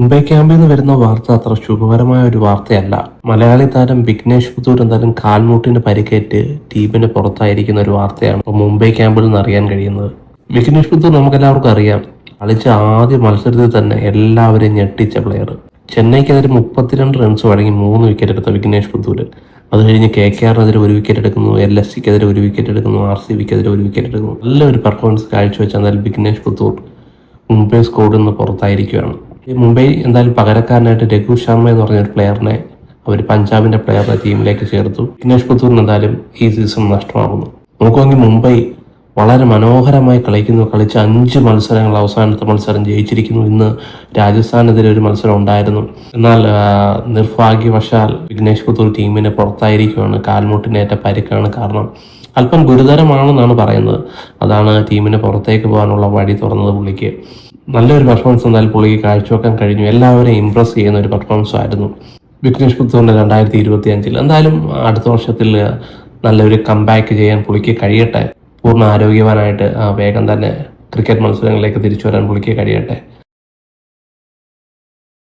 മുംബൈ ക്യാമ്പിൽ നിന്ന് വരുന്ന വാർത്ത അത്ര ശുഭകരമായ ഒരു വാർത്തയല്ല. മലയാളി താരം വിഘ്നേഷ് പുത്തൂർ എന്തായാലും കാൽമുട്ടിന് പരിക്കേറ്റ് ടീമിന് പുറത്തായിരിക്കുന്ന ഒരു വാർത്തയാണ് ഇപ്പോൾ മുംബൈ ക്യാമ്പിൽ നിന്ന് അറിയാൻ കഴിയുന്നത്. വിഘ്നേഷ് പുത്തൂർ നമുക്കെല്ലാവർക്കും അറിയാം, കളിച്ച ആദ്യ മത്സരത്തിൽ തന്നെ എല്ലാവരെയും ഞെട്ടിച്ച പ്ലെയർ. ചെന്നൈക്കെതിരെ 32 റൺസ് വഴങ്ങി 3 വിക്കറ്റ് എടുത്ത വിഘ്നേഷ് പുത്തൂർ. അത് കഴിഞ്ഞ് KKR-നെതിരെ 1 വിക്കറ്റ് എടുക്കുന്നു, LSC-ക്കെതിരെ 1 വിക്കറ്റ് എടുക്കുന്നു, RCB-ക്കെതിരെ 1 വിക്കറ്റ് എടുക്കുന്നു. നല്ലൊരു പെർഫോമൻസ് കാഴ്ചവെച്ച എന്തായാലും വിഘ്നേഷ് പുത്തൂർ മുംബൈ സ്ക്വാഡിൽ നിന്ന് പുറത്തായിരിക്കുകയാണ്. മുംബൈ എന്തായാലും പകരക്കാരനായിട്ട് രഘു ശർമ്മ എന്ന് പറഞ്ഞ ഒരു പ്ലെയറിനെ അവർ പഞ്ചാബിന്റെ പ്ലെയറുടെ ടീമിലേക്ക് ചേർത്തു. വിഘ്നേഷ് പുത്തൂറിന് എന്തായാലും ഈ സീസൺ നഷ്ടമാകുന്നു. നോക്കുമെങ്കിൽ മുംബൈ വളരെ മനോഹരമായി കളിച്ച 5 മത്സരങ്ങൾ അവസാനത്തെ മത്സരം ജയിച്ചിരിക്കുന്നു. ഇന്ന് രാജസ്ഥാനെതിരെ ഒരു മത്സരം ഉണ്ടായിരുന്നു. എന്നാൽ നിർഭാഗ്യവശാൽ വിഘ്നേഷ് പുത്തൂർ ടീമിനെ പുറത്തായിരിക്കുകയാണ്. കാൽമുട്ടിനേറ്റ പരിക്കാണ് കാരണം. അല്പം ഗുരുതരമാണെന്നാണ് പറയുന്നത്. അതാണ് ടീമിന് പുറത്തേക്ക് പോകാനുള്ള വഴി തുറന്നത് പുള്ളിക്ക്. നല്ലൊരു പെർഫോമൻസ് എന്തായാലും പുള്ളിക്ക് കാഴ്ചവെക്കാൻ കഴിഞ്ഞു. എല്ലാവരെയും ഇംപ്രസ് ചെയ്യുന്ന ഒരു പെർഫോമൻസ് ആയിരുന്നു വിഘ്നേഷ് പുത്തൂറിന്റെ 2025. എന്തായാലും അടുത്ത വർഷത്തിൽ നല്ലൊരു കംബാക്ക് ചെയ്യാൻ പുള്ളിക്ക് കഴിയട്ടെ. പൂർണ്ണ ആരോഗ്യവാനായിട്ട് വേഗം തന്നെ ക്രിക്കറ്റ് മത്സരങ്ങളിലേക്ക് തിരിച്ചു വരാൻ പുള്ളിക്ക് കഴിയട്ടെ.